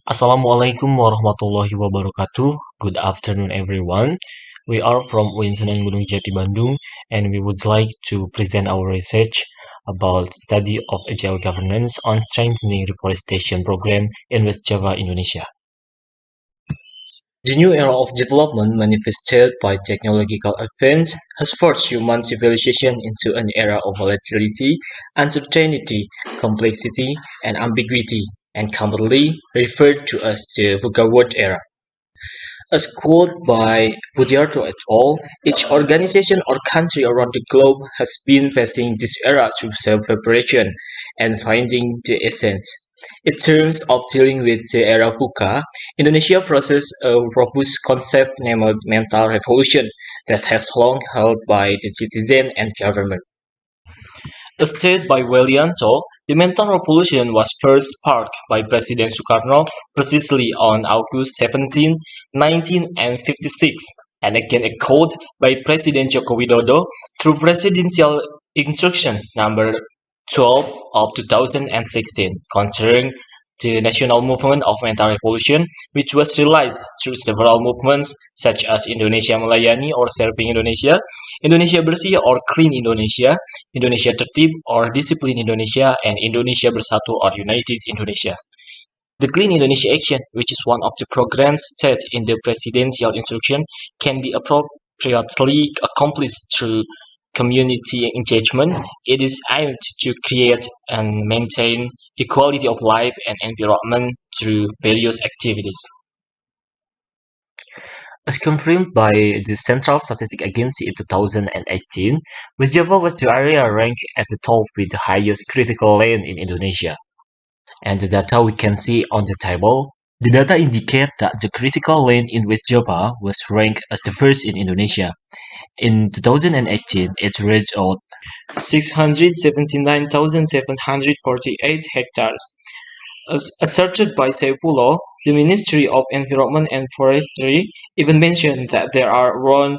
Assalamualaikum warahmatullahi wabarakatuh. Good afternoon, everyone. We are from UIN Gunung Jati Bandung, and we would like to present our research about study of Agile governance on strengthening reforestation program in West Java, Indonesia. The new era of development manifested by technological advance has forced human civilization into an era of volatility, uncertainty, complexity, and ambiguity, and commonly referred to as the VUCA era. As quoted by Budiardo et al., each organization or country around the globe has been facing this era through self-preparation and finding the essence. In terms of dealing with the era VUCA, Indonesia possesses a robust concept named mental revolution that has long held by the citizen and government. As stated by Wellianto, the mental revolution was first sparked by President Sukarno precisely on August 17, 1956, and again echoed by President Joko Widodo through Presidential Instruction Number 12 of 2016 concerning the national movement of mental revolution, which was realized through several movements such as Indonesia Melayani or Serving Indonesia, Indonesia Bersih or Clean Indonesia, Indonesia Tertib or Discipline Indonesia, and Indonesia Bersatu or United Indonesia. The Clean Indonesia Action, which is one of the programs stated in the presidential instruction, can be appropriately accomplished through community engagement. It is aimed to create and maintain the quality of life and environment through various activities. As confirmed by the Central Statistic Agency in 2018, West Java was the area ranked at the top with the highest critical land in Indonesia. And the data we can see on the table, the data indicate that the critical land in West Java was ranked as the first in Indonesia. In 2018, it reached out 679,748 hectares. As asserted by Saifullah, the Ministry of Environment and Forestry even mentioned that there are around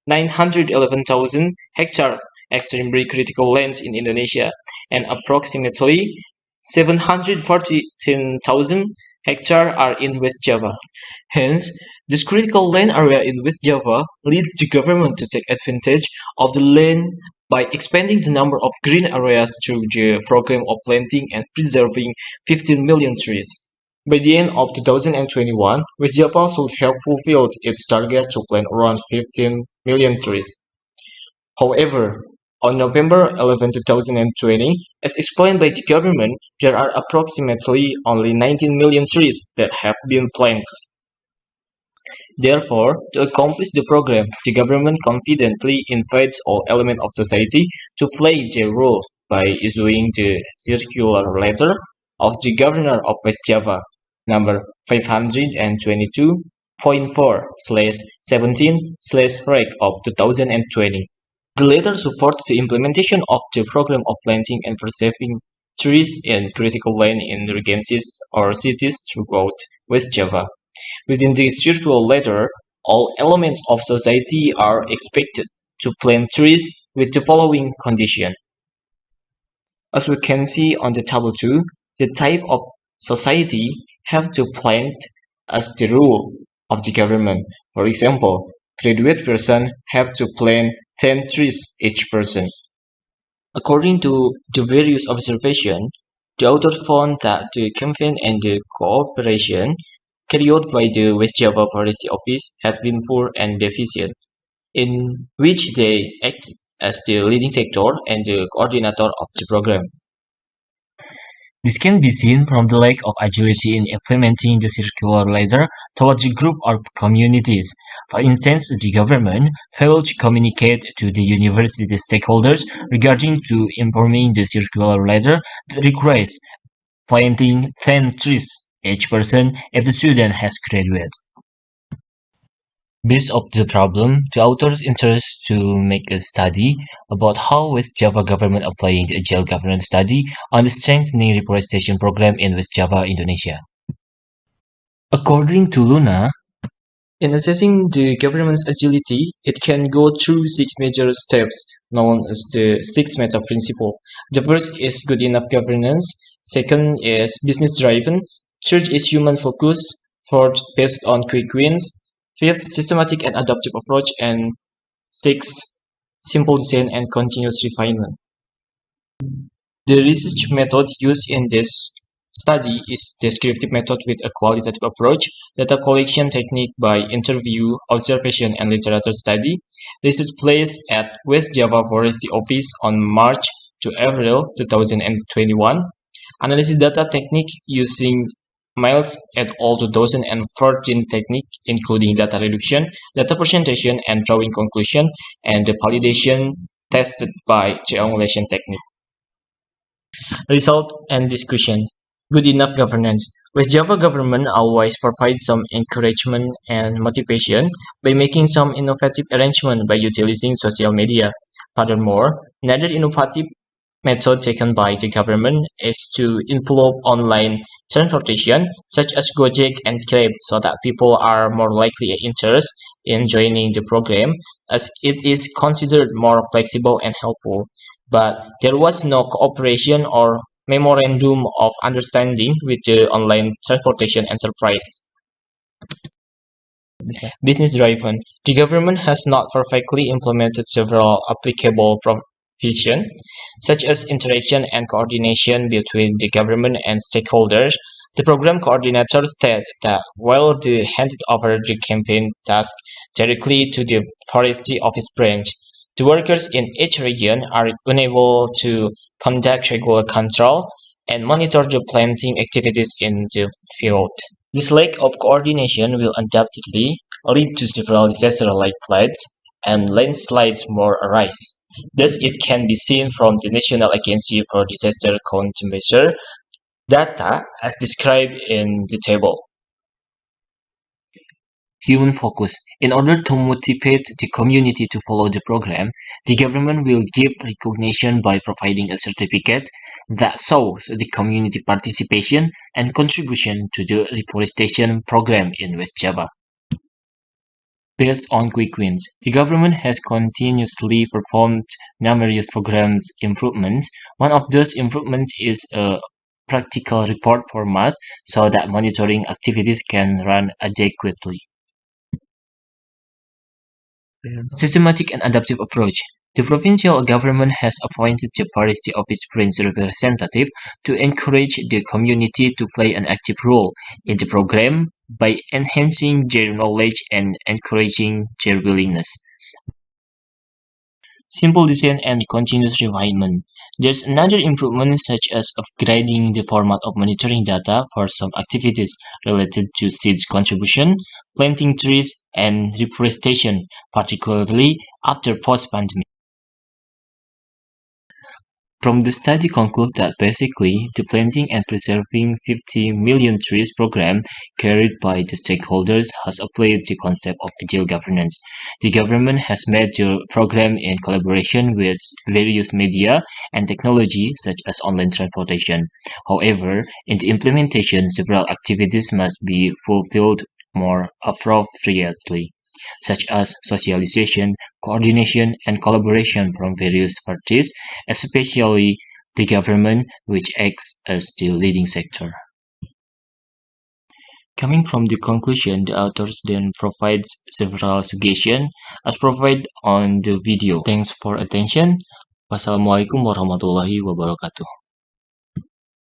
911,000 hectares extremely critical lands in Indonesia, and approximately 714,000 hectares are in West Java. Hence, this critical land area in West Java leads the government to take advantage of the land by expanding the number of green areas through the program of planting and preserving 15 million trees. By the end of 2021, West Java should have fulfilled its target to plant around 15 million trees. However, on November 11, 2020, as explained by the government, there are approximately only 19 million trees that have been planted. Therefore, to accomplish the program, the government confidently invites all elements of society to play their role by issuing the circular letter of the Governor of West Java, number 522.4/17/Reg of 2020. The letter supports the implementation of the program of planting and preserving trees in critical land in regencies or cities throughout West Java. Within the circular letter, all elements of society are expected to plant trees with the following condition. As we can see on the table 2, the type of society have to plant as the rule of the government. For example, graduate person have to plant 10 trees each person. According to the various observations, the author found that the campaign and the cooperation carried out by the West Java Forestry Office had been poor and deficient, in which they acted as the leading sector and the coordinator of the program. This can be seen from the lack of agility in implementing the circular letter towards the group or communities. For instance, the government failed to communicate to the university stakeholders regarding to informing the circular letter that requires planting 10 trees each person if the student has graduated. Based on the problem, the authors interest to make a study about how West Java government applying the Agile governance study on the strengthening reforestation program in West Java, Indonesia. According to Luna, in assessing the government's agility, it can go through 6 major steps known as the 6 meta principle. The first is good enough governance, second is business driven, Third is human focus. Fourth, based on quick wins. Fifth, systematic and adaptive approach. And sixth, simple design and continuous refinement. The research method used in this study is descriptive method with a qualitative approach, data collection technique by interview, observation, and literature study. Research placed at West Java Forestry Office on March to April 2021. Analysis data technique using Miles et al. 2014 technique, including data reduction, data presentation, and drawing conclusion, and the validation tested by triangulation technique. Result and discussion. Good enough governance. West Java government always provides some encouragement and motivation by making some innovative arrangement by utilizing social media. Furthermore, another innovative method taken by the government is to involve online transportation such as Gojek and Grab so that people are more likely interested in joining the program as it is considered more flexible and helpful. But there was no cooperation or memorandum of understanding with the online transportation enterprises. Business driven. The government has not perfectly implemented several applicable provisions, such as interaction and coordination between the government and stakeholders. The program coordinator said that while they handed over the campaign task directly to the forestry office branch, the workers in each region are unable to conduct regular control and monitor the planting activities in the field. This lack of coordination will undoubtedly lead to several disasters like floods and landslides more arise. Thus, it can be seen from the National Agency for Disaster Countermeasure data as described in the table. Human focus. In order to motivate the community to follow the program, the government will give recognition by providing a certificate that shows the community participation and contribution to the reforestation program in West Java. Based on quick wins, the government has continuously performed numerous programs improvements. One of those improvements is a practical report format so that monitoring activities can run adequately. Systematic and adaptive approach. The provincial government has appointed the forestry office branch representative to encourage the community to play an active role in the program by enhancing their knowledge and encouraging their willingness. Simple design and continuous refinement. There's another improvement such as upgrading the format of monitoring data for some activities related to seeds contribution, planting trees, and reforestation, particularly after post-pandemic. From the study conclude that basically the planting and preserving 50 million trees program carried by the stakeholders has applied the concept of agile governance. The government has made the program in collaboration with various media and technology such as online transportation. However, in the implementation, several activities must be fulfilled more appropriately, such as socialization, coordination, and collaboration from various parties, especially the government, which acts as the leading sector. Coming from the conclusion, the authors then provides several suggestions as provided on the video. Thanks for attention. Wassalamualaikum warahmatullahi wabarakatuh.